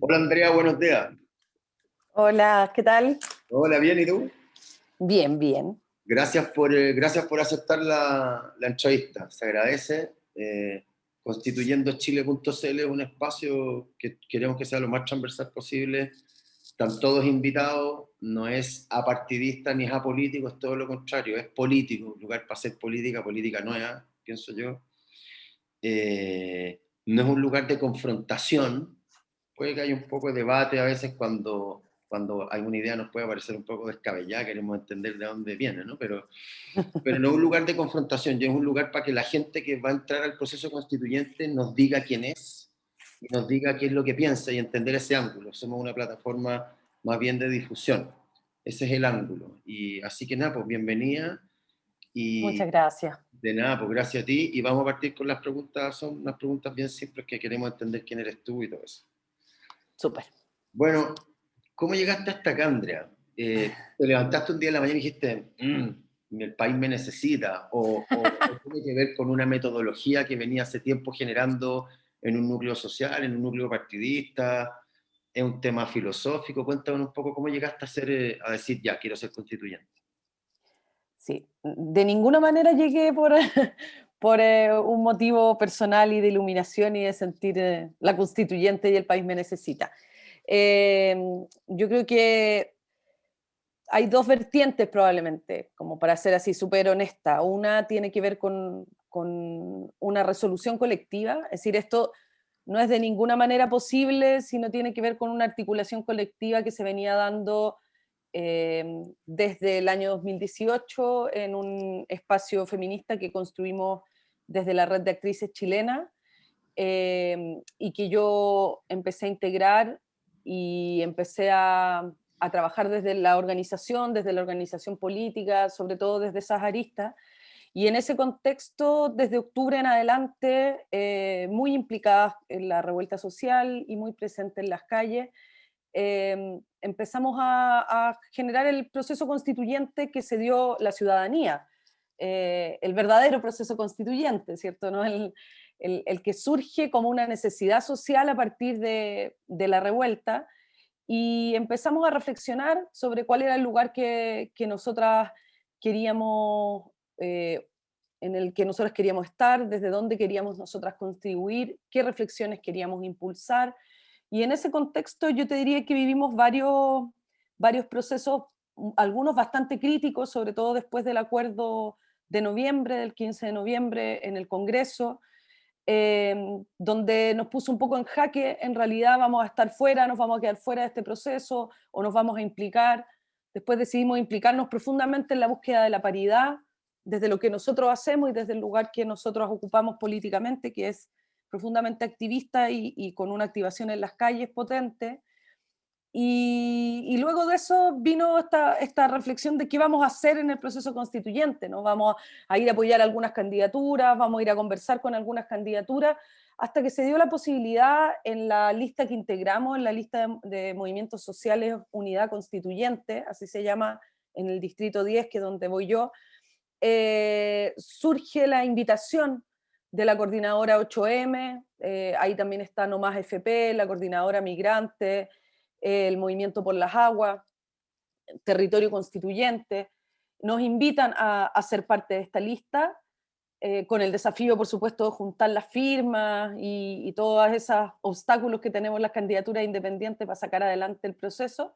Hola Andrea, buenos días. Hola, ¿qué tal? Hola, bien, ¿y tú? Bien, bien. Gracias por aceptar la entrevista, se agradece. Constituyendochile.cl es un espacio que queremos que sea lo más transversal posible. Están todos invitados, no es apartidista ni es apolítico, es todo lo contrario, es político, un lugar para hacer política, política nueva, pienso yo. No es un lugar de confrontación. Puede que haya un poco de debate a veces cuando hay una idea nos puede parecer un poco descabellada, queremos entender de dónde viene, ¿no? Pero no es un lugar de confrontación, ya es un lugar para que la gente que va a entrar al proceso constituyente nos diga quién es y nos diga qué es lo que piensa y entender ese ángulo. Somos una plataforma más bien de difusión. Ese es el ángulo. Y así que nada, pues bienvenida y Muchas gracias. de nada, pues gracias a ti. Y vamos a partir con las preguntas, son unas preguntas bien simples que queremos entender quién eres tú y todo eso. Súper. Bueno, ¿cómo llegaste hasta acá, Andrea? ¿Te levantaste un día en la mañana y dijiste, el país me necesita? ¿O tiene que ver con una metodología que venía hace tiempo generando en un núcleo social, en un núcleo partidista? ¿Es un tema filosófico? Cuéntame un poco cómo llegaste a decir, ya, quiero ser constituyente. Sí, de ninguna manera llegué por, por un motivo personal y de iluminación y de sentir la constituyente y el país me necesita. Eh, yo creo que hay dos vertientes probablemente, como para ser así súper honesta. Una tiene que ver con una resolución colectiva, es decir, esto no es de ninguna manera posible, sino tiene que ver con una articulación colectiva que se venía dando desde el año 2018 en un espacio feminista que construimos desde la red de actrices chilenas y que yo empecé a integrar y empecé a trabajar desde la organización política, sobre todo desde esas aristas. Y en ese contexto, desde octubre en adelante, muy implicadas en la revuelta social y muy presentes en las calles, empezamos a generar el proceso constituyente que se dio la ciudadanía, el verdadero proceso constituyente, ¿cierto? ¿No? El que surge como una necesidad social a partir de la revuelta, y empezamos a reflexionar sobre cuál era el lugar que nosotras queríamos, en el que nosotras queríamos estar, desde dónde queríamos nosotras contribuir, qué reflexiones queríamos impulsar. Y en ese contexto yo te diría que vivimos varios procesos, algunos bastante críticos, sobre todo después del acuerdo de noviembre, del 15 de noviembre en el Congreso, donde nos puso un poco en jaque, en realidad vamos a estar fuera, nos vamos a quedar fuera de este proceso o nos vamos a implicar. Después decidimos implicarnos profundamente en la búsqueda de la paridad, desde lo que nosotros hacemos y desde el lugar que nosotros ocupamos políticamente, que es profundamente activista y con una activación en las calles potente. Y luego de eso vino esta reflexión de qué vamos a hacer en el proceso constituyente, ¿no? Vamos a ir a apoyar algunas candidaturas, vamos a ir a conversar con algunas candidaturas, hasta que se dio la posibilidad en la lista que integramos, en la lista de movimientos sociales Unidad Constituyente, así se llama en el Distrito 10, que es donde voy yo, surge la invitación de la coordinadora 8M, ahí también está No Más FP, la coordinadora migrante, el Movimiento por las Aguas, Territorio Constituyente, nos invitan a ser parte de esta lista, con el desafío, por supuesto, de juntar las firmas y todos esos obstáculos que tenemos las candidaturas independientes para sacar adelante el proceso.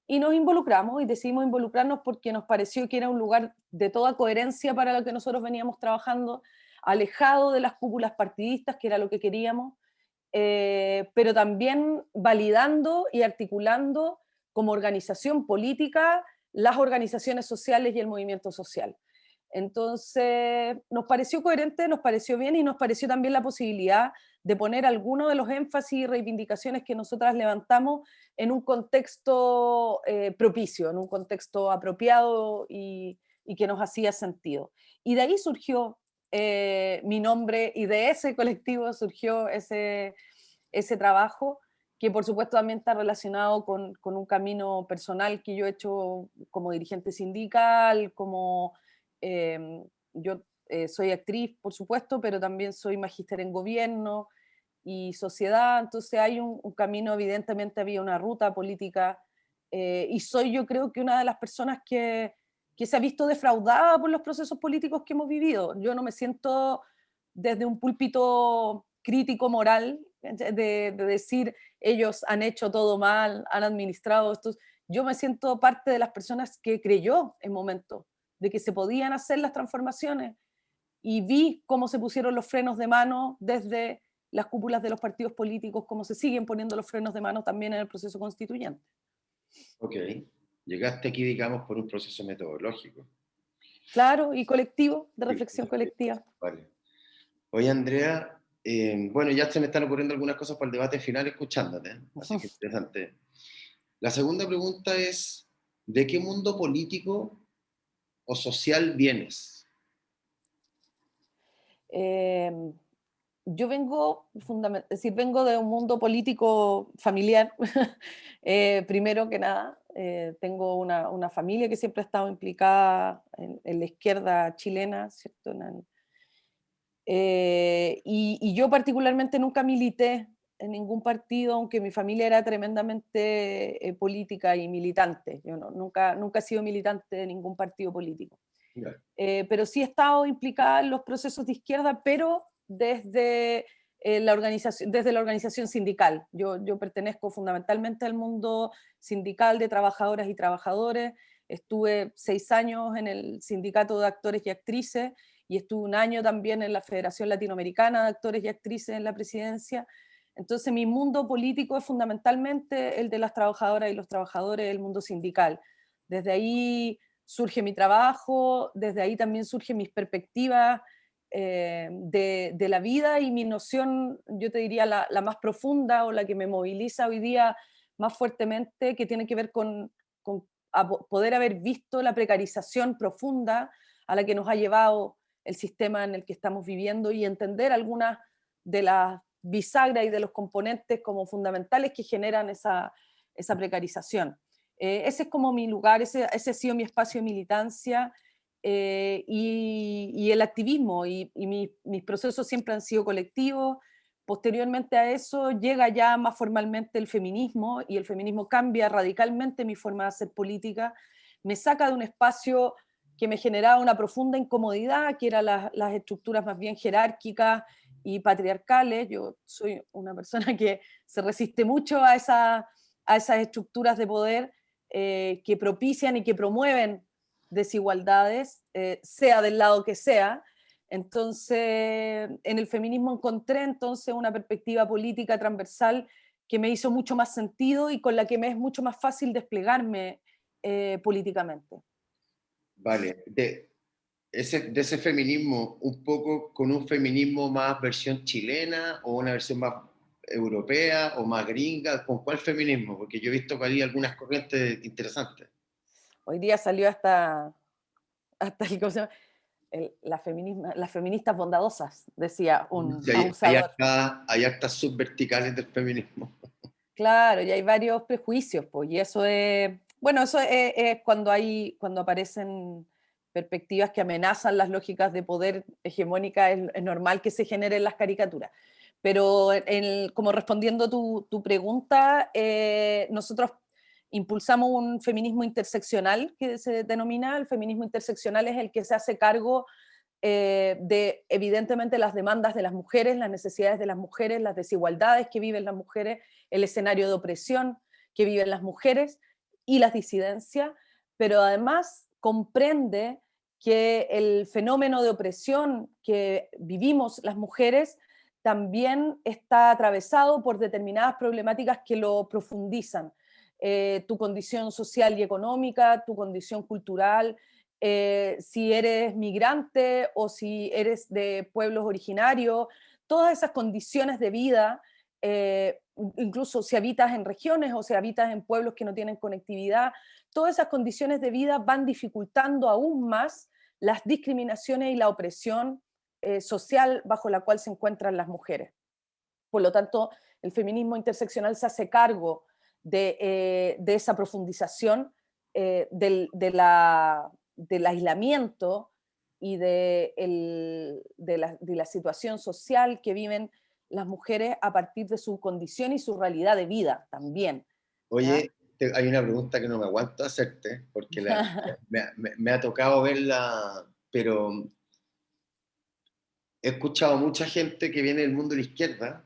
Y nos involucramos y decidimos involucrarnos porque nos pareció que era un lugar de toda coherencia para lo que nosotros veníamos trabajando, alejado de las cúpulas partidistas, que era lo que queríamos, pero también validando y articulando como organización política las organizaciones sociales y el movimiento social. Entonces, nos pareció coherente, nos pareció bien y nos pareció también la posibilidad de poner algunos de los énfasis y reivindicaciones que nosotras levantamos en un contexto propicio, en un contexto apropiado y que nos hacía sentido. Y de ahí surgió mi nombre y de ese colectivo surgió ese trabajo que por supuesto también está relacionado con un camino personal que yo he hecho como dirigente sindical, como eh, yo soy actriz, por supuesto, pero también soy magíster en gobierno y sociedad, entonces hay un camino, evidentemente había una ruta política, y soy yo creo que una de las personas que se ha visto defraudada por los procesos políticos que hemos vivido. Yo no me siento desde un púlpito crítico moral de decir ellos han hecho todo mal, han administrado esto. Yo me siento parte de las personas que creyó en momentos de que se podían hacer las transformaciones y vi cómo se pusieron los frenos de mano desde las cúpulas de los partidos políticos, cómo se siguen poniendo los frenos de mano también en el proceso constituyente. Ok. Llegaste aquí, digamos, por un proceso metodológico. Claro, y colectivo, de Sí, reflexión colectiva. vale. Oye, Andrea, bueno, ya se me están ocurriendo algunas cosas para el debate final escuchándote, ¿eh? Así que interesante. La segunda pregunta es, ¿de qué mundo político o social vienes? Eh, yo vengo, es decir, vengo de un mundo político familiar, primero que nada. Tengo una familia que siempre ha estado implicada en la izquierda chilena, ¿cierto? Y yo particularmente nunca milité en ningún partido, aunque mi familia era tremendamente política y militante. Yo nunca he sido militante de ningún partido político. Ya. Pero sí he estado implicada en los procesos de izquierda, pero desde la organización sindical. Yo pertenezco fundamentalmente al mundo sindical de trabajadoras y trabajadores. Estuve 6 años en el sindicato de actores y actrices y estuve un año también en la Federación Latinoamericana de Actores y Actrices en la presidencia. Entonces mi mundo político es fundamentalmente el de las trabajadoras y los trabajadores del mundo sindical. Desde ahí surge mi trabajo, desde ahí también surgen mis perspectivas de la vida y mi noción, yo te diría la más profunda o la que me moviliza hoy día más fuertemente, que tiene que ver con poder haber visto la precarización profunda a la que nos ha llevado el sistema en el que estamos viviendo y entender algunas de las bisagras y de los componentes como fundamentales que generan esa precarización. Ese es como mi lugar, ese ha sido mi espacio de militancia, y el activismo y mis procesos siempre han sido colectivos. Posteriormente a eso llega ya más formalmente el feminismo y el feminismo cambia radicalmente mi forma de hacer política, me saca de un espacio que me generaba una profunda incomodidad, que eran las estructuras más bien jerárquicas y patriarcales. Yo soy una persona que se resiste mucho a esas estructuras de poder que propician y que promueven desigualdades, sea del lado que sea. Entonces, en el feminismo encontré entonces una perspectiva política transversal que me hizo mucho más sentido y con la que me es mucho más fácil desplegarme políticamente. Vale. De ese feminismo, un poco con un feminismo más versión chilena o una versión más europea o más gringa, ¿con cuál feminismo? Porque yo he visto que hay algunas corrientes interesantes. Hoy día salió hasta el, ¿cómo se llama? Las feministas bondadosas, decía un Sí, abusador. hay actas subverticales del feminismo. Claro, y hay varios prejuicios, pues, y eso es, bueno, eso es cuando aparecen perspectivas que amenazan las lógicas de poder hegemónica, es normal que se generen las caricaturas. Pero como respondiendo a tu pregunta, nosotros impulsamos un feminismo interseccional que se denomina. El feminismo interseccional es el que se hace cargo de evidentemente las demandas de las mujeres, las necesidades de las mujeres, las desigualdades que viven las mujeres, el escenario de opresión que viven las mujeres y las disidencias, pero además comprende que el fenómeno de opresión que vivimos las mujeres también está atravesado por determinadas problemáticas que lo profundizan. Tu condición social y económica, tu condición cultural, si eres migrante o si eres de pueblos originarios, todas esas condiciones de vida, incluso si habitas en regiones o si habitas en pueblos que no tienen conectividad, todas esas condiciones de vida van dificultando aún más las discriminaciones y la opresión social bajo la cual se encuentran las mujeres. Por lo tanto, el feminismo interseccional se hace cargo de esa profundización del aislamiento y de la situación social que viven las mujeres a partir de su condición y su realidad de vida también. ¿Ya? Oye, hay una pregunta que no me aguanto hacerte, porque me ha tocado verla, pero he escuchado mucha gente que viene del mundo de la izquierda,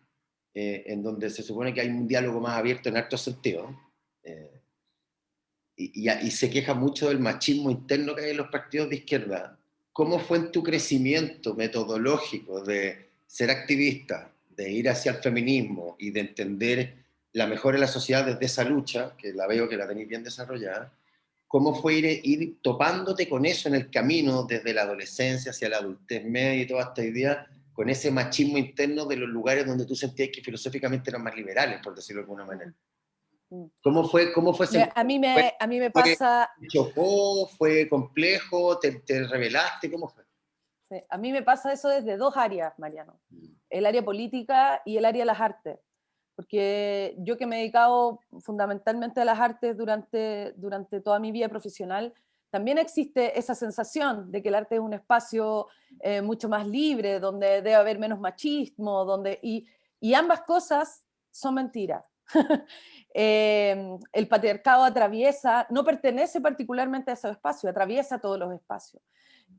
en donde se supone que hay un diálogo más abierto en altos sentidos, eh, y se queja mucho del machismo interno que hay en los partidos de izquierda. ¿Cómo fue en tu crecimiento metodológico de ser activista, de ir hacia el feminismo y de entender la mejora de la sociedad desde esa lucha, que la veo que la tenéis bien desarrollada? ¿Cómo fue ir topándote con eso en el camino desde la adolescencia hacia la adultez media y toda esta idea, con ese machismo interno de los lugares donde tú sentías que filosóficamente eran más liberales, por decirlo de alguna manera? ¿Cómo fue ese A mí ¿Fue, a mí me fue, pasa, chocó? ¿Fue complejo? ¿Te revelaste? ¿Cómo fue? sí, a mí me pasa eso desde dos áreas, Mariano, el área política y el área de las artes, porque yo que me he dedicado fundamentalmente a las artes durante toda mi vida profesional, también existe esa sensación de que el arte es un espacio mucho más libre, donde debe haber menos machismo, y ambas cosas son mentiras. El patriarcado atraviesa, no pertenece particularmente a ese espacio, atraviesa todos los espacios.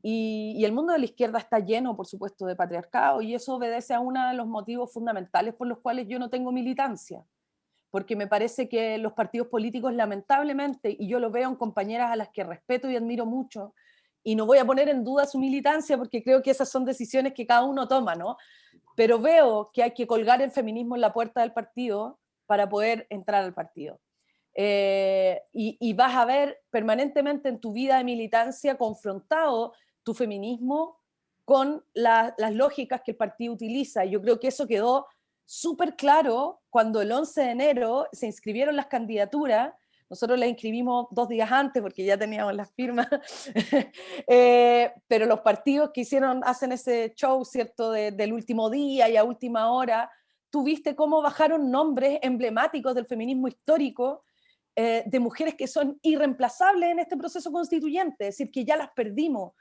Y el mundo de la izquierda está lleno, por supuesto, de patriarcado, y eso obedece a uno de los motivos fundamentales por los cuales yo no tengo militancia, porque me parece que los partidos políticos, lamentablemente, y yo lo veo en compañeras a las que respeto y admiro mucho, y no voy a poner en duda su militancia, porque creo que esas son decisiones que cada uno toma, ¿no? Pero veo que hay que colgar el feminismo en la puerta del partido para poder entrar al partido. Y vas a ver permanentemente en tu vida de militancia confrontado tu feminismo con las lógicas que el partido utiliza. Y yo creo que eso quedó súper claro cuando el 11 de enero se inscribieron las candidaturas. Nosotros las inscribimos 2 días antes porque ya teníamos las firmas, pero los partidos que hacen ese show, ¿cierto?, del último día y a última hora, tú viste cómo bajaron nombres emblemáticos del feminismo histórico, de mujeres que son irreemplazables en este proceso constituyente, es decir, que ya las perdimos,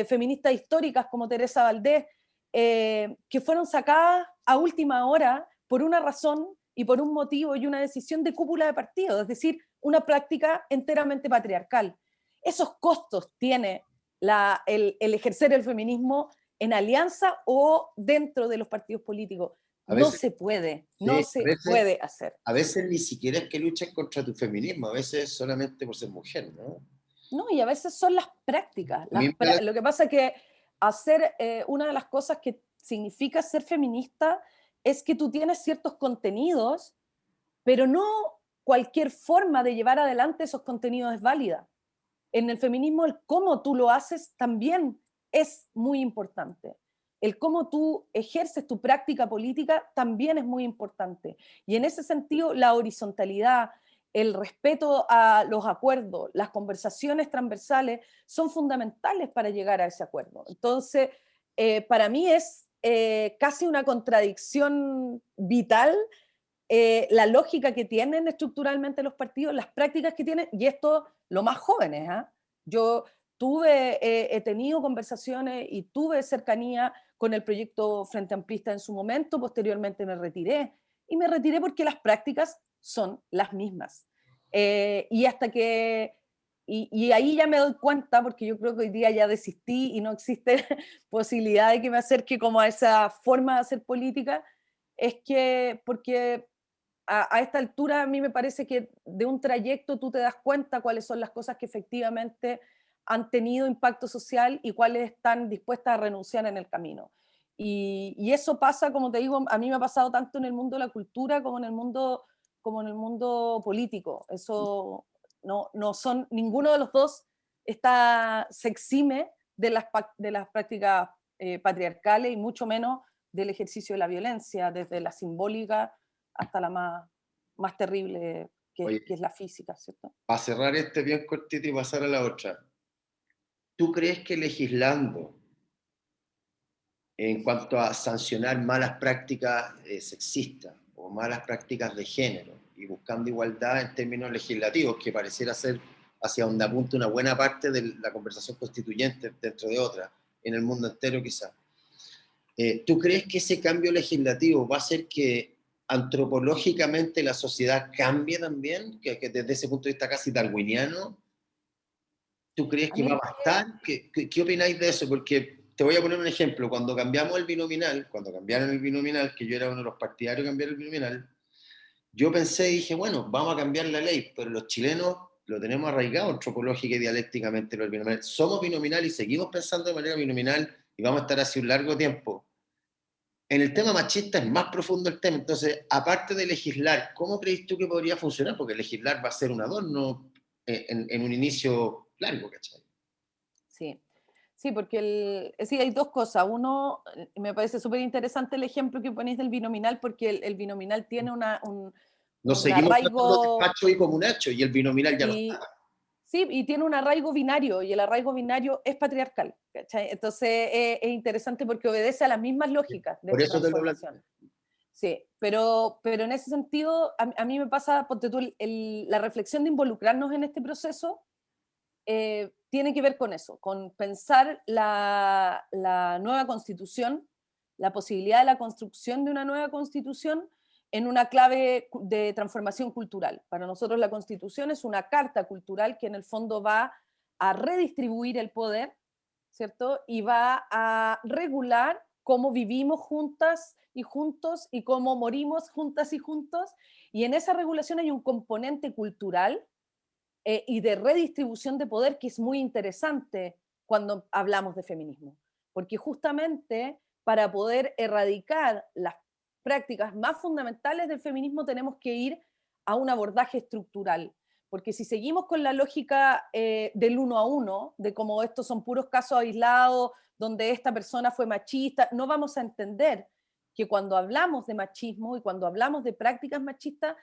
feministas históricas como Teresa Valdés, que fueron sacadas a última hora por una razón y por un motivo y una decisión de cúpula de partido, es decir, una práctica enteramente patriarcal. Esos costos tiene el ejercer el feminismo en alianza o dentro de los partidos políticos. A No veces, se puede, sí, no se puede hacer. a veces ni siquiera es que luches contra tu feminismo, a veces solamente por ser mujer, ¿no? No, y a veces son las prácticas. A mí me da Lo que pasa es que hacer, una de las cosas que significa ser feminista es que tú tienes ciertos contenidos, pero no cualquier forma de llevar adelante esos contenidos es válida. En el feminismo, el cómo tú lo haces también es muy importante. El cómo tú ejerces tu práctica política también es muy importante. Y en ese sentido, la horizontalidad, el respeto a los acuerdos, las conversaciones transversales son fundamentales para llegar a ese acuerdo. Entonces, para mí es casi una contradicción vital la lógica que tienen estructuralmente los partidos, las prácticas que tienen, y esto lo más jóvenes. ¿Eh? Yo he tenido conversaciones y tuve cercanía con el proyecto Frente Amplista en su momento, posteriormente me retiré, y me retiré porque las prácticas son las mismas. Y hasta que, y ahí ya me doy cuenta, porque yo creo que hoy día ya desistí y no existe posibilidad de que me acerque como a esa forma de hacer política, es que, porque a esta altura a mí me parece que de un trayecto tú te das cuenta cuáles son las cosas que efectivamente han tenido impacto social y cuáles están dispuestas a renunciar en el camino. Y eso pasa, como te digo, a mí me ha pasado tanto en el mundo de la cultura como en el mundo político. Eso no son, ninguno de los dos se exime de las prácticas patriarcales y mucho menos del ejercicio de la violencia, desde la simbólica hasta la más terrible, Oye, que es la física, ¿cierto? para cerrar este bien cortito y pasar a la otra, ¿tú crees que legislando en cuanto a sancionar malas prácticas sexistas o malas prácticas de género y buscando igualdad en términos legislativos, que pareciera ser hacia donde apunta una buena parte de la conversación constituyente, dentro de otra, en el mundo entero quizás? ¿Tú crees que ese cambio legislativo va a hacer que antropológicamente la sociedad cambie también? Que desde ese punto de vista casi darwiniano, ¿tú crees A que va a mí, bastar? ¿Qué opináis de eso? Porque te voy a poner un ejemplo. Cuando cambiamos el binominal, cuando cambiaron el binominal, que yo era uno de los partidarios de cambiar el binominal, yo pensé y dije, bueno, vamos a cambiar la ley, pero los chilenos lo tenemos arraigado antropológica y dialécticamente el binominal. Somos binominal y seguimos pensando de manera binominal y vamos a estar así un largo tiempo. En el tema machista es más profundo el tema, entonces, aparte de legislar, ¿cómo crees tú que podría funcionar? Porque legislar va a ser un adorno en un inicio largo, ¿cachai? sí. Sí, porque sí, hay dos cosas. Uno, me parece súper interesante el ejemplo que ponéis del binominal, porque el binominal tiene Nos un seguimos tratando de arraigo, macho y comunacho y el binominal ya no está. y sí, y tiene un arraigo binario, y el arraigo binario es patriarcal, ¿cachai? Entonces es interesante porque obedece a las mismas lógicas de Por esta eso te lo planteo. transformación. Sí, pero en ese sentido, a mí me pasa, ponte tú, la reflexión de involucrarnos en este proceso tiene que ver con eso, con pensar la nueva constitución, la posibilidad de la construcción de una nueva constitución en una clave de transformación cultural. Para nosotros la constitución es una carta cultural que en el fondo va a redistribuir el poder, ¿cierto? Y va a regular cómo vivimos juntas y juntos y cómo morimos juntas y juntos. Y en esa regulación hay un componente cultural y de redistribución de poder que es muy interesante cuando hablamos de feminismo, porque justamente para poder erradicar las prácticas más fundamentales del feminismo tenemos que ir a un abordaje estructural, porque si seguimos con la lógica del uno a uno, de cómo estos son puros casos aislados, donde esta persona fue machista, no vamos a entender que cuando hablamos de machismo y cuando hablamos de prácticas machistas,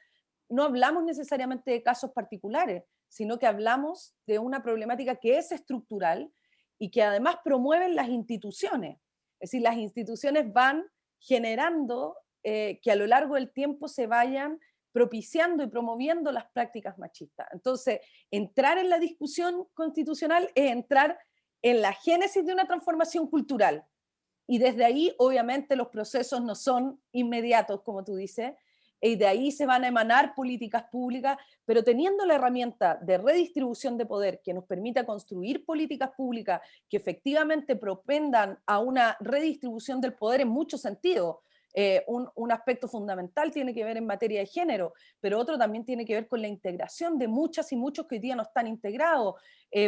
no hablamos necesariamente de casos particulares, sino que hablamos de una problemática que es estructural y que además promueven las instituciones. Es decir, las instituciones van generando que a lo largo del tiempo se vayan propiciando y promoviendo las prácticas machistas. Entonces, entrar en la discusión constitucional es entrar en la génesis de una transformación cultural. Y desde ahí, obviamente, los procesos no son inmediatos, como tú dices, y de ahí se van a emanar políticas públicas, pero teniendo la herramienta de redistribución de poder que nos permita construir políticas públicas que efectivamente propendan a una redistribución del poder en muchos sentidos. Un aspecto fundamental tiene que ver en materia de género, pero otro también tiene que ver con la integración de muchas y muchos que hoy día no están integrados,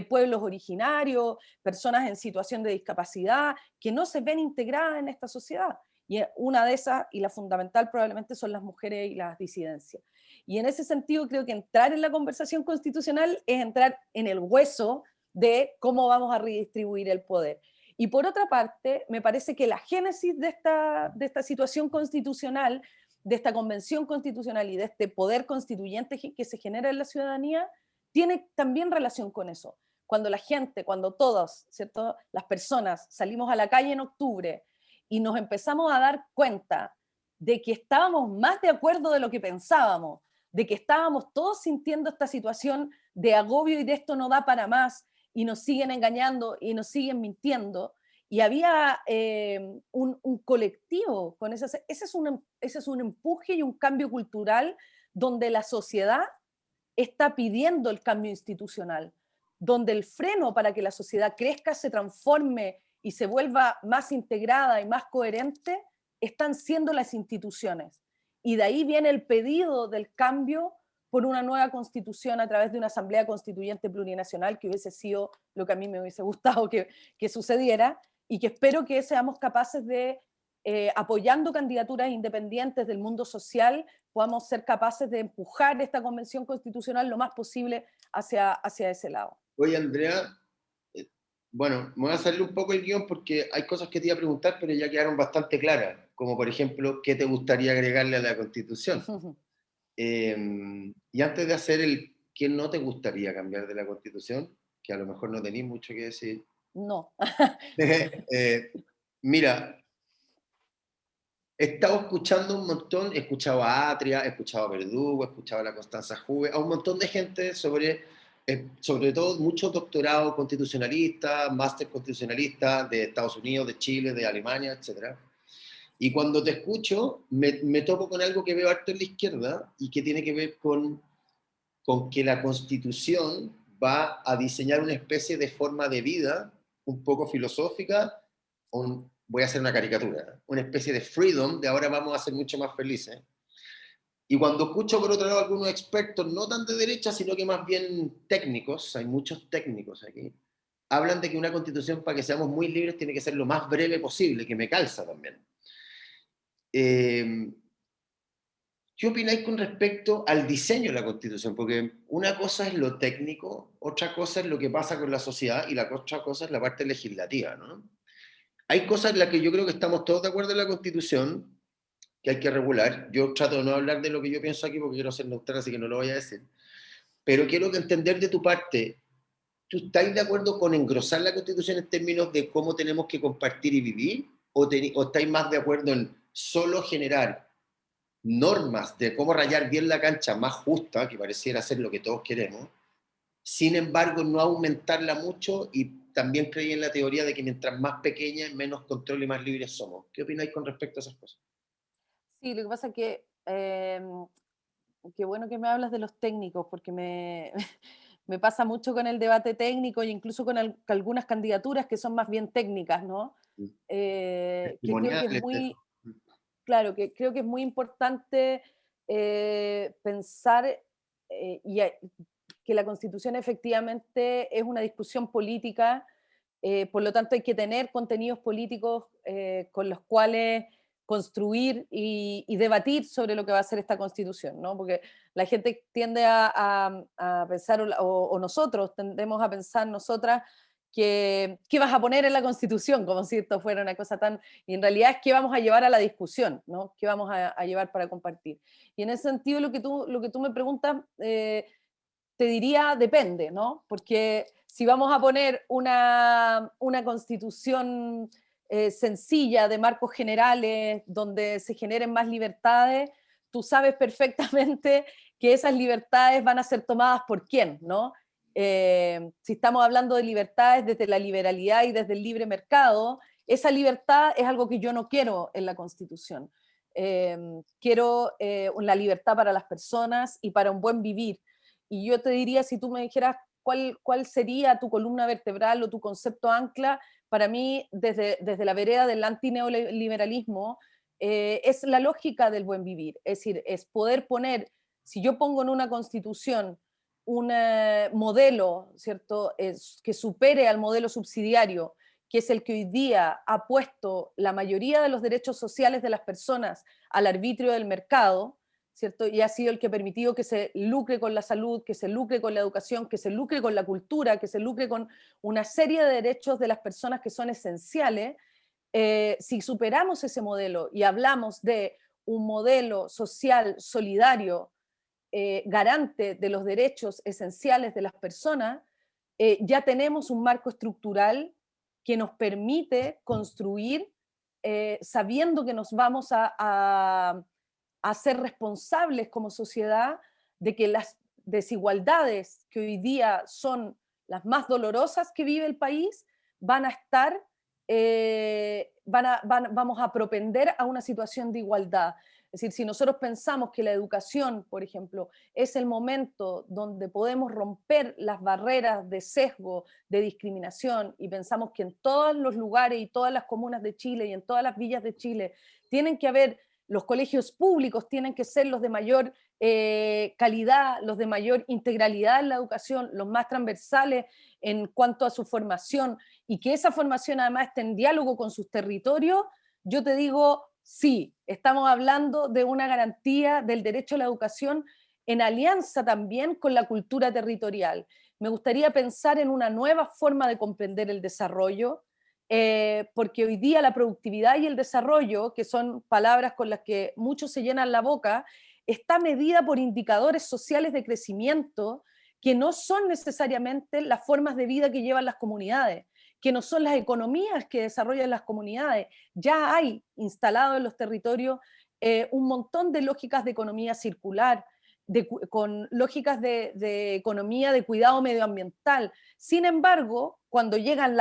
pueblos originarios, personas en situación de discapacidad, que no se ven integradas en esta sociedad. Y una de esas, y la fundamental probablemente, son las mujeres y las disidencias. Y en ese sentido creo que entrar en la conversación constitucional es entrar en el hueso de cómo vamos a redistribuir el poder. Y por otra parte, me parece que la génesis de esta situación constitucional, de esta convención constitucional y de este poder constituyente que se genera en la ciudadanía, tiene también relación con eso. Cuando la gente, cuando todos, ¿cierto? Las personas salimos a la calle en octubre y nos empezamos a dar cuenta de que estábamos más de acuerdo de lo que pensábamos, de que estábamos todos sintiendo esta situación de agobio y de esto no da para más, y nos siguen engañando y nos siguen mintiendo, y había un colectivo con ese es un empuje y un cambio cultural donde la sociedad está pidiendo el cambio institucional, donde el freno para que la sociedad crezca, se transforme y se vuelva más integrada y más coherente, están siendo las instituciones. Y de ahí viene el pedido del cambio por una nueva constitución a través de una asamblea constituyente plurinacional, que hubiese sido lo que a mí me hubiese gustado que sucediera, y que espero que seamos capaces de, apoyando candidaturas independientes del mundo social, podamos ser capaces de empujar esta convención constitucional lo más posible hacia ese lado. Oye, Andrea, eh, Bueno, me voy a salir un poco el guión porque hay cosas que te iba a preguntar, pero ya quedaron bastante claras, como por ejemplo, ¿qué te gustaría agregarle a la Constitución? Y antes de hacer el qué no te gustaría cambiar de la Constitución, que a lo mejor no tenéis mucho que decir, No. eh, mira, he estado escuchando un montón, he escuchado a Atria, he escuchado a Verdugo, he escuchado a la Constanza Juve, a un montón de gente sobre todo muchos doctorados constitucionalistas, máster constitucionalistas de Estados Unidos, de Chile, de Alemania, etcétera. Y cuando te escucho, me topo con algo que veo harto en la izquierda y que tiene que ver con que la Constitución va a diseñar una especie de forma de vida un poco filosófica, voy a hacer una caricatura, una especie de freedom, de ahora vamos a ser mucho más felices. Y cuando escucho por otro lado algunos expertos, no tan de derecha, sino que más bien técnicos, hay muchos técnicos aquí, hablan de que una constitución para que seamos muy libres tiene que ser lo más breve posible, que me calza también. Eh, ¿Qué opináis con respecto al diseño de la Constitución? Porque una cosa es lo técnico, otra cosa es lo que pasa con la sociedad y la otra cosa es la parte legislativa, ¿no? Hay cosas en las que yo creo que estamos todos de acuerdo en la Constitución, que hay que regular. Yo trato de no hablar de lo que yo pienso aquí porque quiero ser neutral, así que no lo voy a decir. Pero quiero entender de tu parte, ¿tú estás de acuerdo con engrosar la Constitución en términos de cómo tenemos que compartir y vivir? ¿O estáis más de acuerdo en solo generar normas de cómo rayar bien la cancha más justa, que pareciera ser lo que todos queremos, sin embargo no aumentarla mucho y también creí en la teoría de que mientras más pequeña, menos control y más libres somos? ¿Qué opináis con respecto a esas cosas? Sí, lo que pasa es que, qué bueno que me hablas de los técnicos, porque me pasa mucho con el debate técnico e incluso con algunas candidaturas que son más bien técnicas, ¿no? Que creo que es Testimoniales. muy, claro, que creo que es muy importante pensar que la Constitución efectivamente es una discusión política, por lo tanto hay que tener contenidos políticos con los cuales construir y debatir sobre lo que va a ser esta Constitución, ¿no? Porque la gente tiende a pensar, o nosotros tendemos a pensar nosotras, que qué vas a poner en la Constitución, como si esto fuera una cosa tan... Y en realidad es qué vamos a llevar a la discusión, ¿no? ¿Qué vamos a llevar para compartir? Y en ese sentido lo que tú me preguntas, te diría depende, ¿no? Porque si vamos a poner una constitución sencilla de marcos generales donde se generen más libertades, tú sabes perfectamente que esas libertades van a ser tomadas por quién, ¿no? Si estamos hablando de libertades desde la liberalidad y desde el libre mercado, esa libertad es algo que yo no quiero en la Constitución. Quiero la libertad para las personas y para un buen vivir. Y yo te diría, si tú me dijeras cuál sería tu columna vertebral o tu concepto ancla, para mí, desde la vereda del antineoliberalismo, es la lógica del buen vivir. Es decir, es poder poner, si yo pongo en una constitución un modelo, ¿cierto?, que supere al modelo subsidiario, que es el que hoy día ha puesto la mayoría de los derechos sociales de las personas al arbitrio del mercado, ¿cierto? Y ha sido el que ha permitido que se lucre con la salud, que se lucre con la educación, que se lucre con la cultura, que se lucre con una serie de derechos de las personas que son esenciales. Si superamos ese modelo y hablamos de un modelo social solidario, garante de los derechos esenciales de las personas, ya tenemos un marco estructural que nos permite construir sabiendo que nos vamos a ser responsables como sociedad de que las desigualdades que hoy día son las más dolorosas que vive el país van a estar, vamos a propender a una situación de igualdad. Es decir, si nosotros pensamos que la educación, por ejemplo, es el momento donde podemos romper las barreras de sesgo, de discriminación, y pensamos que en todos los lugares y todas las comunas de Chile y en todas las villas de Chile tienen que haber, los colegios públicos tienen que ser los de mayor calidad, los de mayor integralidad en la educación, los más transversales en cuanto a su formación, y que esa formación además esté en diálogo con sus territorios, yo te digo, sí, estamos hablando de una garantía del derecho a la educación en alianza también con la cultura territorial. Me gustaría pensar en una nueva forma de comprender el desarrollo, porque hoy día la productividad y el desarrollo, que son palabras con las que muchos se llenan la boca, está medida por indicadores sociales de crecimiento que no son necesariamente las formas de vida que llevan las comunidades, que no son las economías que desarrollan las comunidades. Ya hay instalado en los territorios un montón de lógicas de economía circular, con lógicas de economía de cuidado medioambiental. Sin embargo, cuando llegan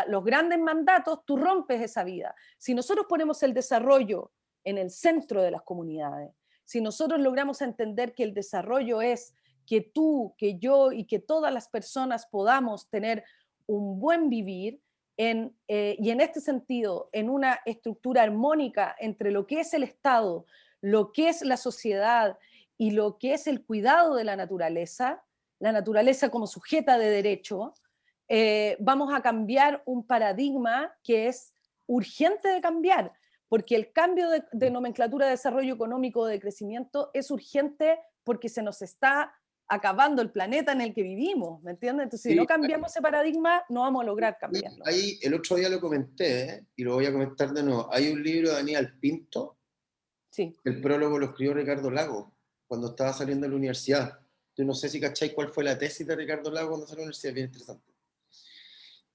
los grandes mandatos, tú rompes esa vida. Si nosotros ponemos el desarrollo en el centro de las comunidades, si nosotros logramos entender que el desarrollo es que tú, que yo y que todas las personas podamos tener un buen vivir, y en este sentido, en una estructura armónica entre lo que es el Estado, lo que es la sociedad y lo que es el cuidado de la naturaleza como sujeta de derecho, vamos a cambiar un paradigma que es urgente de cambiar, porque el cambio de nomenclatura de desarrollo económico, de crecimiento, es urgente porque se nos está acabando el planeta en el que vivimos, ¿me entiendes? Entonces, si no Sí, cambiamos ese paradigma, no vamos a lograr cambiarlo. ahí el otro día lo comenté, y lo voy a comentar de nuevo. Hay un libro de Aníbal Pinto, Sí. el prólogo lo escribió Ricardo Lago, cuando estaba saliendo de la universidad. Yo no sé si cacháis cuál fue la tesis de Ricardo Lago cuando salió de la universidad, es bien interesante.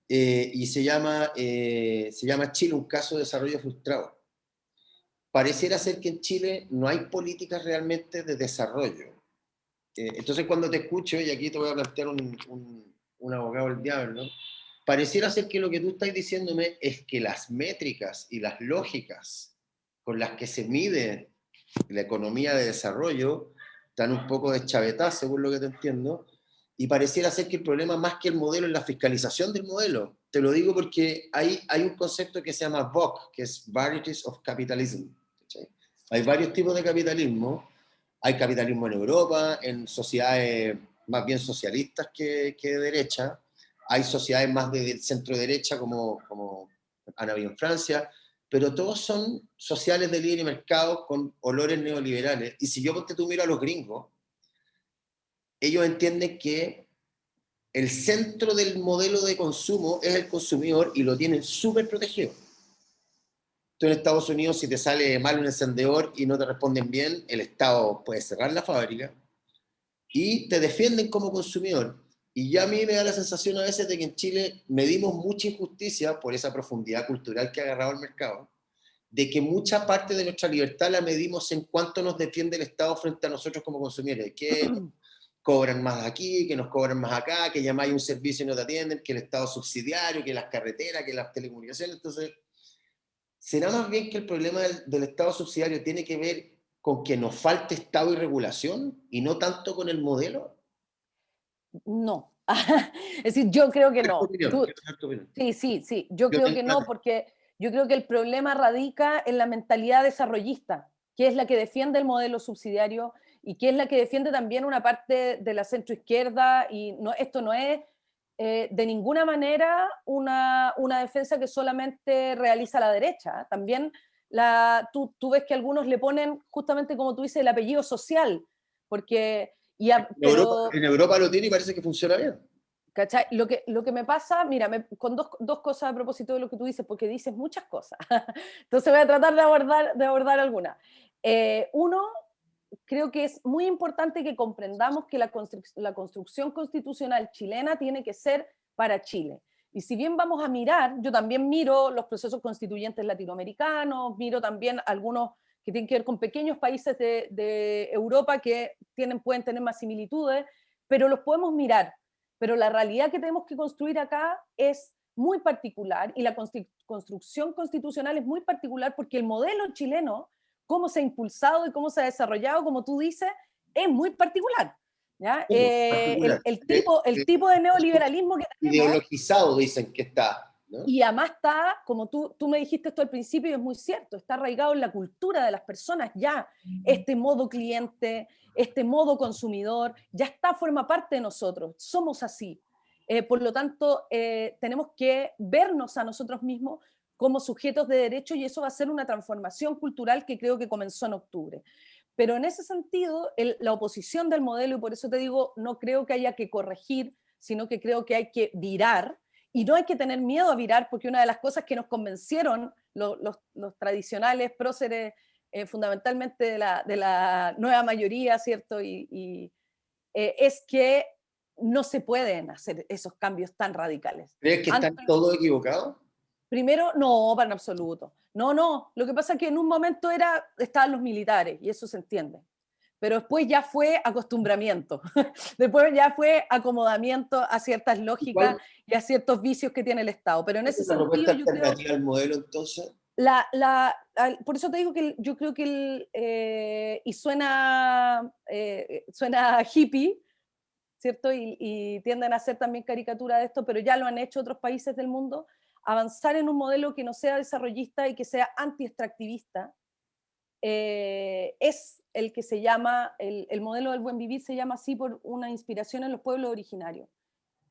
Y se llama Chile, un caso de desarrollo frustrado. Pareciera ser que en Chile no hay políticas realmente de desarrollo. Entonces cuando te escucho, y aquí te voy a plantear un abogado del diablo, ¿no? Pareciera ser que lo que tú estás diciéndome es que las métricas y las lógicas con las que se mide la economía de desarrollo están un poco deschavetadas, según lo que te entiendo, y pareciera ser que el problema más que el modelo es la fiscalización del modelo. Te lo digo porque hay un concepto que se llama VOC, que es Varieties of Capitalism. ¿Sí? Hay varios tipos de capitalismo. Hay capitalismo en Europa, en sociedades más bien socialistas que de derecha. Hay sociedades más de centro-derecha, como han habido en Francia, pero todos son sociales de libre mercado con olores neoliberales. Y si yo ponte tú miro a los gringos, ellos entienden que el centro del modelo de consumo es el consumidor y lo tienen súper protegido. Tú en Estados Unidos, si te sale mal un encendedor y no te responden bien, el Estado puede cerrar la fábrica y te defienden como consumidor. Y ya a mí me da la sensación a veces de que en Chile medimos mucha injusticia por esa profundidad cultural que ha agarrado el mercado, de que mucha parte de nuestra libertad la medimos en cuánto nos defiende el Estado frente a nosotros como consumidores, que cobran más aquí, que nos cobran más acá, que llamáis un servicio y no te atienden, que el Estado subsidiario, que las carreteras, que las telecomunicaciones. Entonces, ¿será más bien que el problema del Estado subsidiario tiene que ver con que nos falte Estado y regulación y no tanto con el modelo? No. Es decir, yo creo que ¿Cuál es tu no. opinión? Quiero saber tu opinión. Sí, sí, sí. Yo Yo creo tengo que no, porque yo creo que el problema radica en la mentalidad desarrollista, que es la que defiende el modelo subsidiario y que es la que defiende también una parte de la centroizquierda. Y no, esto no es de ninguna manera una defensa que solamente realiza la derecha. También tú ves que algunos le ponen, justamente como tú dices, el apellido social, porque, pero En Europa lo tiene y parece que funciona bien. ¿cachai? Lo que me pasa, mira, con dos cosas a propósito de lo que tú dices, porque dices muchas cosas. Entonces voy a tratar de abordar algunas. Uno, creo que es muy importante que comprendamos que la construcción constitucional chilena tiene que ser para Chile. Y si bien vamos a mirar, yo también miro los procesos constituyentes latinoamericanos, miro también algunos que tienen que ver con pequeños países de Europa que pueden tener más similitudes, pero los podemos mirar. Pero la realidad que tenemos que construir acá es muy particular y la construcción constitucional es muy particular porque el modelo chileno, cómo se ha impulsado y cómo se ha desarrollado, como tú dices, es muy particular. ¿Ya? Particular. El tipo de neoliberalismo que tenemos, Ideologizado dicen que está, ¿no? y además está, como tú me dijiste esto al principio y es muy cierto, está arraigado en la cultura de las personas ya, este modo cliente, este modo consumidor, ya está, forma parte de nosotros, somos así. Por lo tanto, tenemos que vernos a nosotros mismos como sujetos de derecho y eso va a ser una transformación cultural que creo que comenzó en octubre. Pero en ese sentido, la oposición del modelo, y por eso te digo, no creo que haya que corregir, sino que creo que hay que virar, y no hay que tener miedo a virar, porque una de las cosas que nos convencieron los tradicionales próceres, fundamentalmente de la nueva mayoría, ¿cierto? Es que no se pueden hacer esos cambios tan radicales. ¿Crees que están Antes, todos equivocados? primero, no, para en absoluto. No, no. Lo que pasa es que en un momento estaban los militares, y eso se entiende. Pero después ya fue acostumbramiento. Después ya fue acomodamiento a ciertas ¿Y lógicas cuál y a ciertos vicios que tiene el Estado. Pero en es ese la propuesta sentido yo creo, alternativa al modelo entonces? por eso te digo que yo creo que, y suena hippie, ¿cierto? Y tienden a hacer también caricatura de esto, pero ya lo han hecho otros países del mundo, avanzar en un modelo que no sea desarrollista y que sea anti-extractivista, es el que se llama, el modelo del buen vivir se llama así por una inspiración en los pueblos originarios,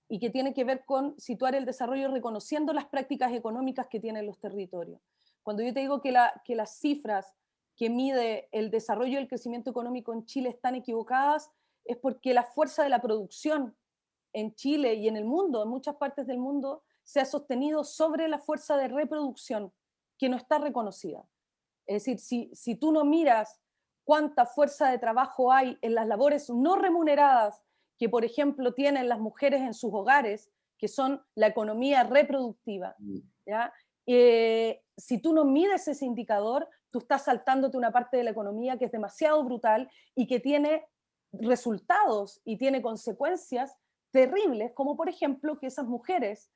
y que tiene que ver con situar el desarrollo reconociendo las prácticas económicas que tienen los territorios. Cuando yo te digo que las cifras que mide el desarrollo y el crecimiento económico en Chile están equivocadas, es porque la fuerza de la producción en Chile y en el mundo, en muchas partes del mundo, se ha sostenido sobre la fuerza de reproducción que no está reconocida. Es decir, si tú no miras cuánta fuerza de trabajo hay en las labores no remuneradas que, por ejemplo, tienen las mujeres en sus hogares, que son la economía reproductiva, Mm. ¿ya? Si tú no mides ese indicador, tú estás saltándote una parte de la economía que es demasiado brutal y que tiene resultados y tiene consecuencias terribles, como por ejemplo que esas mujeres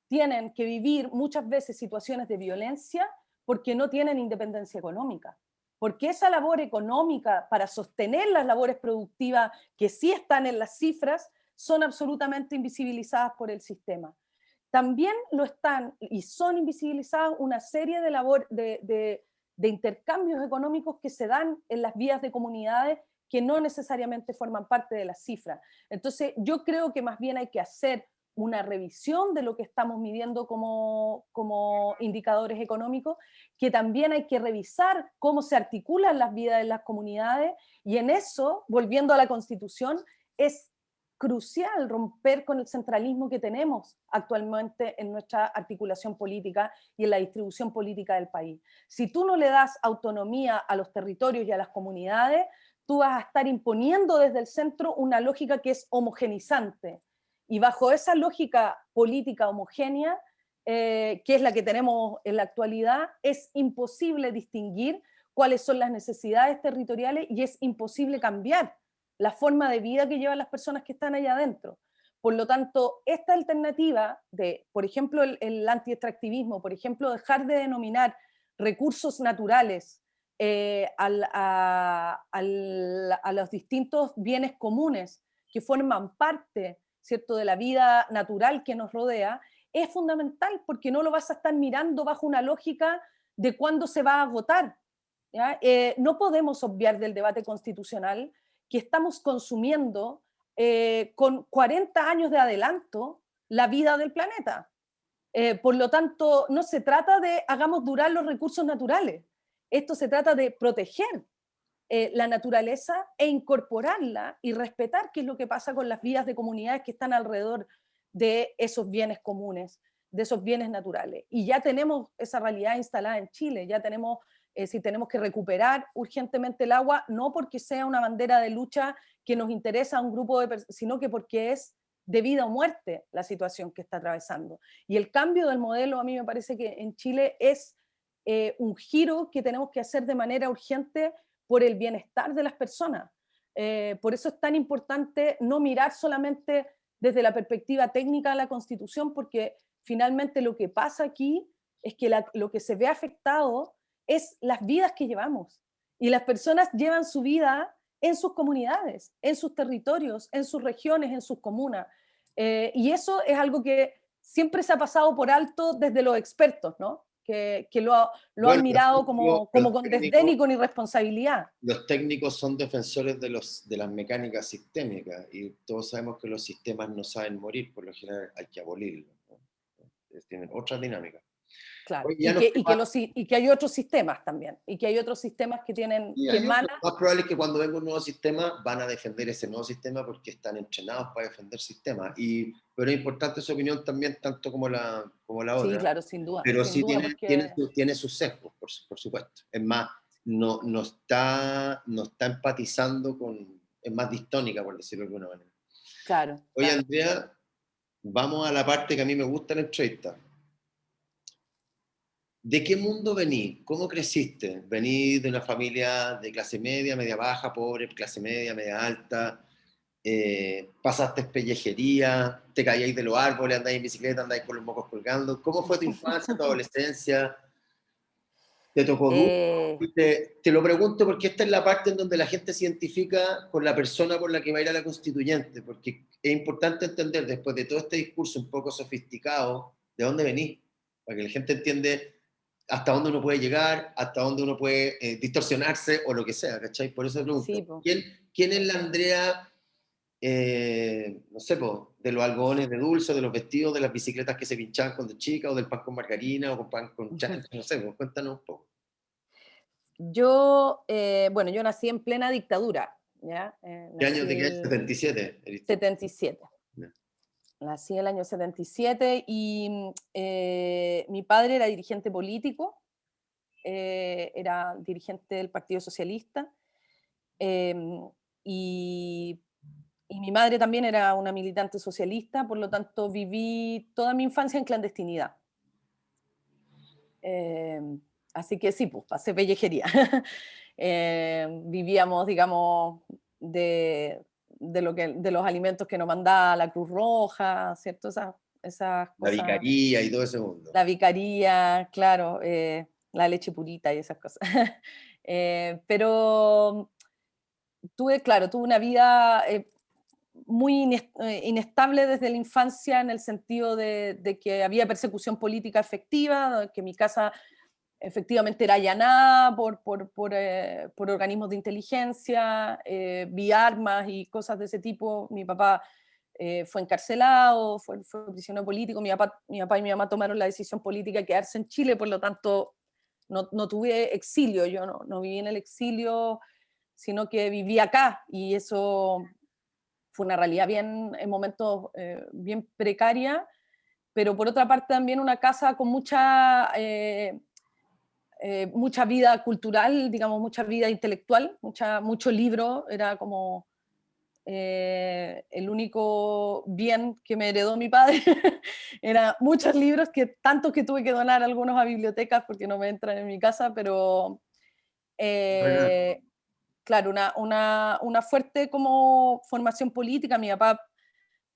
tienen que vivir muchas veces situaciones de violencia porque no tienen independencia económica. Porque esa labor económica para sostener las labores productivas que sí están en las cifras son absolutamente invisibilizadas por el sistema. También lo están y son invisibilizadas una serie de intercambios económicos que se dan en las vías de comunidades que no necesariamente forman parte de las cifras. Entonces, yo creo que más bien hay que hacer una revisión de lo que estamos midiendo como indicadores económicos, que también hay que revisar cómo se articulan las vidas de las comunidades, y en eso, volviendo a la Constitución, es crucial romper con el centralismo que tenemos actualmente en nuestra articulación política y en la distribución política del país. Si tú no le das autonomía a los territorios y a las comunidades, tú vas a estar imponiendo desde el centro una lógica que es homogenizante. Y bajo esa lógica política homogénea, que es la que tenemos en la actualidad, es imposible distinguir cuáles son las necesidades territoriales y es imposible cambiar la forma de vida que llevan las personas que están allá adentro. Por lo tanto, esta alternativa de, por ejemplo, el anti-extractivismo, por ejemplo, dejar de denominar recursos naturales a los distintos bienes comunes que forman parte, ¿cierto?, de la vida natural que nos rodea, es fundamental porque no lo vas a estar mirando bajo una lógica de cuándo se va a agotar. ¿Ya? No podemos obviar del debate constitucional que estamos consumiendo con 40 años de adelanto la vida del planeta. Por lo tanto, no se trata de hagamos durar los recursos naturales. Esto se trata de proteger la naturaleza e incorporarla y respetar qué es lo que pasa con las vidas de comunidades que están alrededor de esos bienes comunes, de esos bienes naturales. Y ya tenemos esa realidad instalada en Chile, ya tenemos, si tenemos que recuperar urgentemente el agua, no porque sea una bandera de lucha que nos interesa a un grupo de personas, sino que porque es de vida o muerte la situación que está atravesando. Y el cambio del modelo a mí me parece que en Chile es un giro que tenemos que hacer de manera urgente por el bienestar de las personas. Por eso es tan importante no mirar solamente desde la perspectiva técnica de la Constitución, porque finalmente lo que pasa aquí es que lo que se ve afectado es las vidas que llevamos. Y las personas llevan su vida en sus comunidades, en sus territorios, en sus regiones, en sus comunas. Y eso es algo que siempre se ha pasado por alto desde los expertos, ¿no? Que lo han Bueno, mirado como con desdén y con irresponsabilidad. los técnicos son defensores de las mecánicas sistémicas y todos sabemos que los sistemas no saben morir, por lo general hay que abolirlos, ¿no? Tienen otra dinámica. claro. Oye, ya nos quema- Y que hay otros sistemas también, y que hay otros sistemas que tienen, y que hay otros. emanan. Lo más probable es que cuando venga un nuevo sistema van a defender ese nuevo sistema porque están entrenados para defender sistemas. Pero es importante su opinión también, tanto como la Sí, otra, claro, pero sin sí duda, porque tiene sus sesgos, por supuesto. Es más, no está empatizando con, es más distónica, por decirlo de alguna manera. claro, Oye, claro. Andrea, vamos a la parte que a mí me gusta en la entrevista. ¿De qué mundo venís? ¿Cómo creciste? ¿Venís de una familia de clase media, media baja, pobre, clase media, media alta? ¿Pasaste pellejería? ¿Te caíais de los árboles? ¿Andáis en bicicleta? ¿Andáis con los mocos colgando? ¿Cómo fue tu infancia, tu adolescencia? ¿Te tocó duro? Eh, Te lo pregunto porque esta es la parte en donde la gente se identifica con la persona por la que va a ir a la constituyente, porque es importante entender, después de todo este discurso un poco sofisticado, de dónde venís, para que la gente entiende hasta dónde uno puede llegar, hasta dónde uno puede distorsionarse o lo que sea, ¿cachai? Por eso pregunto, sí, po. ¿quién es la Andrea, no sé, po, de los algodones de dulce, de los vestidos, de las bicicletas que se pinchaban cuando chica, o del pan con margarina, o con pan con chancho, no sé, po, cuéntanos un poco. Yo, bueno, yo nací en plena dictadura, ¿ya? ¿Qué año Nací te quedas? el 77, eres tú. 77. Ya. Nací el año 77 y mi padre era dirigente político, era dirigente del Partido Socialista, em, y, y mi madre también era una militante socialista, por lo tanto viví toda mi infancia en clandestinidad. Así que sí, pues pasé pellejería. Vivíamos, digamos, de, de los alimentos que nos mandaba la Cruz Roja, ¿cierto? Esas La cosas, vicaría y todo ese mundo. la vicaría, claro, la leche purita y esas cosas. Pero tuve, claro, tuve una vida muy inestable desde la infancia en el sentido de que había persecución política efectiva, que mi casa efectivamente era allanada por organismos de inteligencia, vi armas y cosas de ese tipo. Mi papá fue encarcelado, fue prisionero político. Mi papá y mi mamá tomaron la decisión política de quedarse en Chile, por lo tanto no tuve exilio, yo no viví en el exilio, sino que viví acá y eso fue una realidad bien, en momentos bien precaria, pero por otra parte también una casa con mucha vida cultural, digamos, mucha vida intelectual, mucho libro, era como el único bien que me heredó mi padre, era muchos libros, tantos que tuve que donar algunos a bibliotecas porque no me entran en mi casa, pero Bueno, eh, claro, una fuerte como formación política. Mi papá,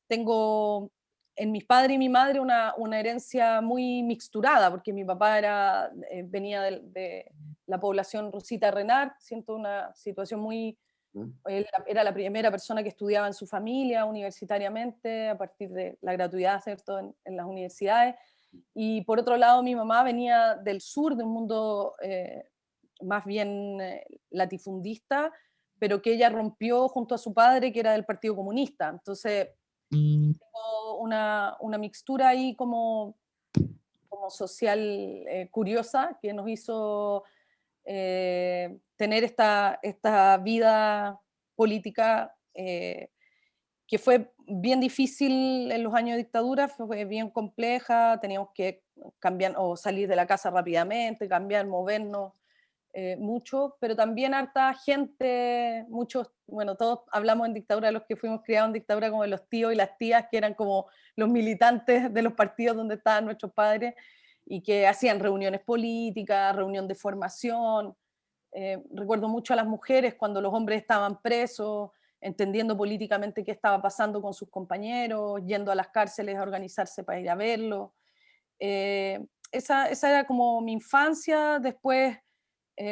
tengo en mis padres y mi madre una herencia muy mixturada, porque mi papá venía de la población Rosita Renard, siento una situación muy... ¿no? Él era la primera persona que estudiaba en su familia universitariamente, a partir de la gratuidad, ¿cierto?, en las universidades. Y por otro lado, mi mamá venía del sur, de un mundo más bien latifundista, pero que ella rompió junto a su padre, que era del Partido Comunista. Entonces, tengo una mixtura ahí como social curiosa que nos hizo tener esta vida política que fue bien difícil en los años de dictadura, fue bien compleja, teníamos que cambiar o salir de la casa rápidamente, cambiar, movernos mucho, pero también harta gente, muchos, bueno, todos hablamos en dictadura de los que fuimos criados en dictadura como de los tíos y las tías, que eran como los militantes de los partidos donde estaban nuestros padres y que hacían reuniones políticas, reunión de formación. Recuerdo mucho a las mujeres cuando los hombres estaban presos, entendiendo políticamente qué estaba pasando con sus compañeros, yendo a las cárceles a organizarse para ir a verlo. Esa era como mi infancia. Después,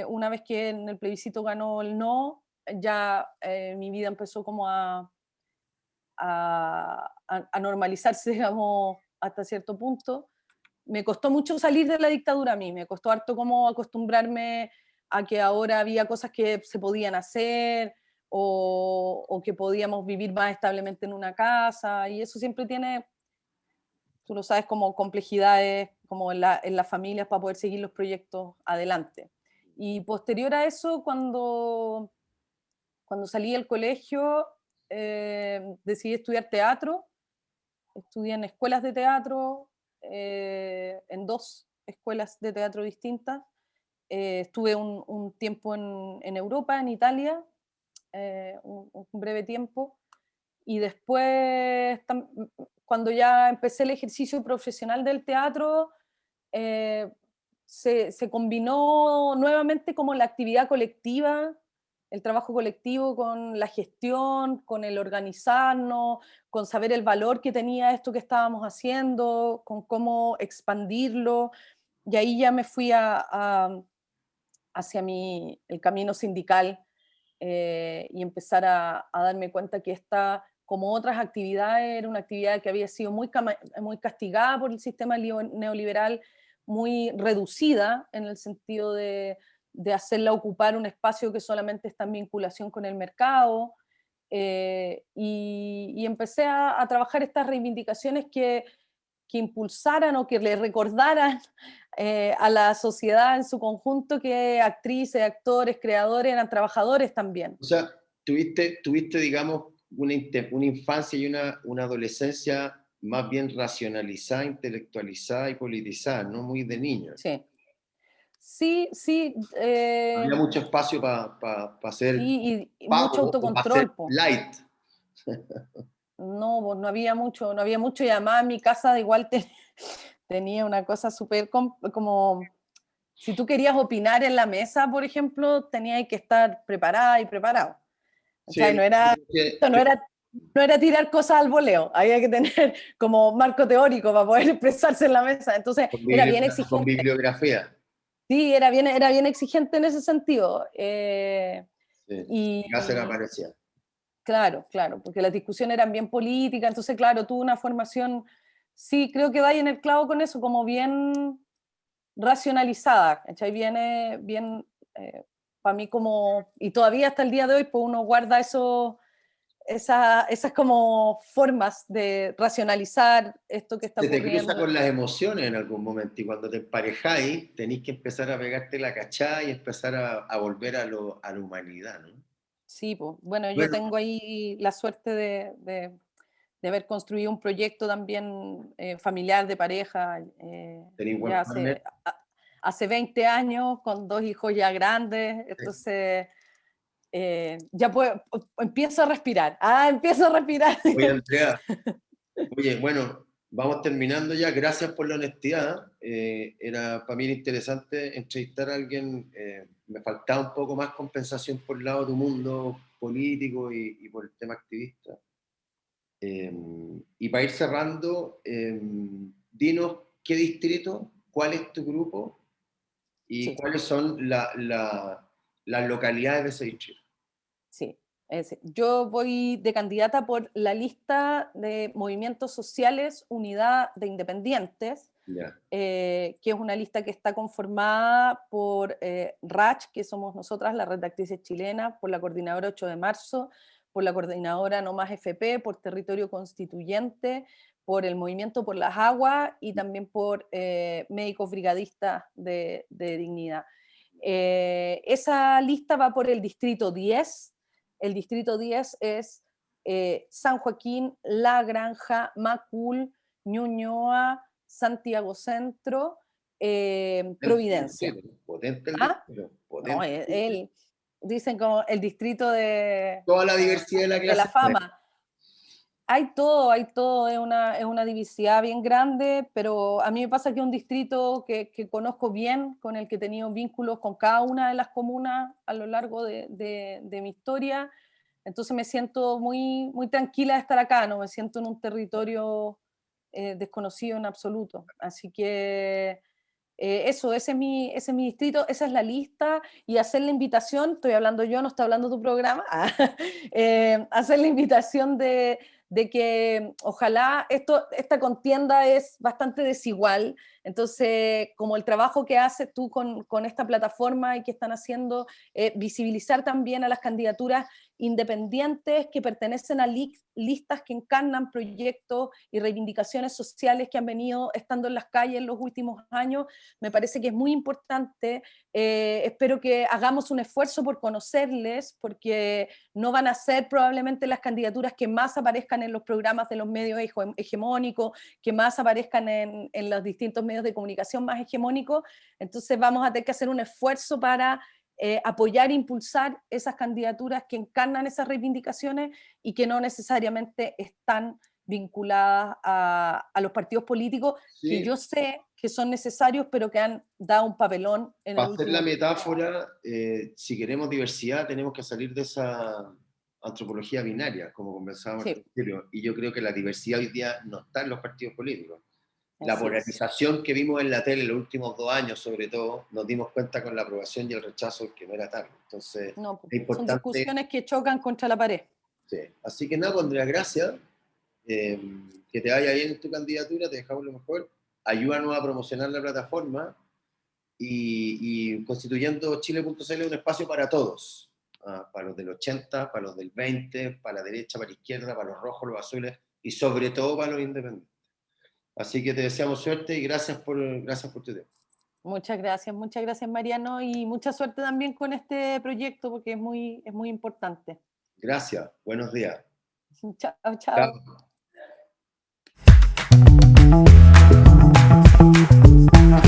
una vez que en el plebiscito ganó el no, ya mi vida empezó como a normalizarse, digamos, hasta cierto punto. Me costó mucho salir de la dictadura a mí, me costó harto como acostumbrarme a que ahora había cosas que se podían hacer o que podíamos vivir más establemente en una casa, y eso siempre tiene, tú lo sabes, como complejidades como en las familias para poder seguir los proyectos adelante. Y posterior a eso, cuando salí del colegio, decidí estudiar teatro. Estudié en escuelas de teatro, en 2 escuelas de teatro distintas. Estuve un tiempo en Europa, en Italia, un breve tiempo. Y después, cuando ya empecé el ejercicio profesional del teatro, eh, se combinó nuevamente como la actividad colectiva, el trabajo colectivo con la gestión, con el organizarnos, con saber el valor que tenía esto que estábamos haciendo, con cómo expandirlo. Y ahí ya me fui hacia el camino sindical, y empezar a darme cuenta que esta, como otras actividades, era una actividad que había sido muy castigada por el sistema neoliberal, muy reducida en el sentido de hacerla ocupar un espacio que solamente está en vinculación con el mercado, y empecé a trabajar estas reivindicaciones que impulsaran o que le recordaran a la sociedad en su conjunto que actrices, actores, creadores eran trabajadores también. O sea, tuviste digamos, una infancia y una adolescencia más bien racionalizada, intelectualizada y politizada, no muy de niño. Sí, sí, sí, Había mucho espacio para ser sí, y mucho pavo o para ser autocontrol, po. light. No, pues no había mucho, y además mi casa igual tenía una cosa súper como, si tú querías opinar en la mesa, por ejemplo, tenías que estar preparada y preparado. O sea, Sí, esto no era tirar cosas al voleo, había que tener como marco teórico para poder expresarse en la mesa, entonces era bien con exigente. bibliografía. Sí, era bien exigente en ese sentido. Sí, ya se le Y aparecía. claro, claro, porque las discusiones eran bien políticas, entonces claro, tuve una formación, sí, creo que da ahí en el clavo con eso, como bien racionalizada, ¿cachai? Viene bien, para mí como, y todavía hasta el día de hoy, pues uno guarda esas como formas de racionalizar esto que está Se te cruza ocurriendo. con las emociones en algún momento y cuando te emparejáis tenéis que empezar a pegarte la cachada y empezar a volver a la humanidad, ¿no? Sí, pues bueno, yo Bueno, tengo ahí la suerte de haber construido un proyecto también familiar de pareja, tenéis buen ya partner. hace 20 años, con 2 hijos ya grandes, entonces ya empiezo a respirar, empiezo a respirar. Oye, Andrea, oye, bueno, vamos terminando ya. Gracias por la honestidad. Para mí era interesante entrevistar a alguien. Me faltaba un poco más compensación por el lado de tu mundo político y por el tema activista. Y para ir cerrando, dinos qué distrito, cuál es tu grupo y Sí, cuáles son las localidades de ese distrito. sí. Yo voy de candidata por la lista de Movimientos Sociales Unidad de Independientes, Ya. que es una lista que está conformada por RACH, que somos nosotras, la Red de Actrices Chilenas, por la Coordinadora 8 de Marzo, por la Coordinadora No Más FP, por Territorio Constituyente, por el Movimiento por las Aguas y también por Médicos Brigadistas de Dignidad. Esa lista va por el Distrito 10. El Distrito 10 es San Joaquín, La Granja, Macul, Ñuñoa, Santiago Centro, Potente el Providencia. distrito, potente el ¿Ah? distrito, No, potente el distrito. dicen como el distrito Toda la diversidad de la de la clase media. fama. Hay todo, es una diversidad bien grande, pero a mí me pasa que es un distrito que conozco bien, con el que he tenido vínculos con cada una de las comunas a lo largo de mi historia, entonces me siento muy, muy tranquila de estar acá, no me siento en un territorio desconocido en absoluto. Así que eso, ese es mi distrito, esa es la lista, y hacer la invitación, estoy hablando yo, no está hablando tu programa, hacer la invitación de que ojalá esta contienda es bastante desigual, entonces como el trabajo que haces tú con esta plataforma y que están haciendo, visibilizar también a las candidaturas independientes que pertenecen a listas que encarnan proyectos y reivindicaciones sociales que han venido estando en las calles en los últimos años. Me parece que es muy importante. Espero que hagamos un esfuerzo por conocerles, porque no van a ser probablemente las candidaturas que más aparezcan en los programas de los medios hegemónicos, que más aparezcan en los distintos medios de comunicación más hegemónicos. Entonces vamos a tener que hacer un esfuerzo para apoyar e impulsar esas candidaturas que encarnan esas reivindicaciones y que no necesariamente están vinculadas a los partidos políticos, Sí. que yo sé que son necesarios, pero que han dado un papelón en Para el hacer último la tiempo. metáfora, si queremos diversidad, tenemos que salir de esa antropología binaria, como conversábamos Sí. al principio, y yo creo que la diversidad hoy día no está en los partidos políticos. La Así es. polarización que vimos en la tele en los últimos 2 años, sobre todo, nos dimos cuenta con la aprobación y el rechazo que no era tal. Entonces, No, es son importante. discusiones que chocan contra la pared. Sí. Así que nada, pues, Andrea, gracias. Que te vaya bien en tu candidatura, te dejamos lo mejor. Ayúdanos a promocionar la plataforma y constituyendo Chile.cl un espacio para todos. Para los del 80, para los del 20, para la derecha, para la izquierda, para los rojos, los azules y sobre todo para los independientes. Así que te deseamos suerte y gracias por tu tiempo. Muchas gracias Mariano, y mucha suerte también con este proyecto, porque es muy importante. Gracias, buenos días. Chao, chao. Chao.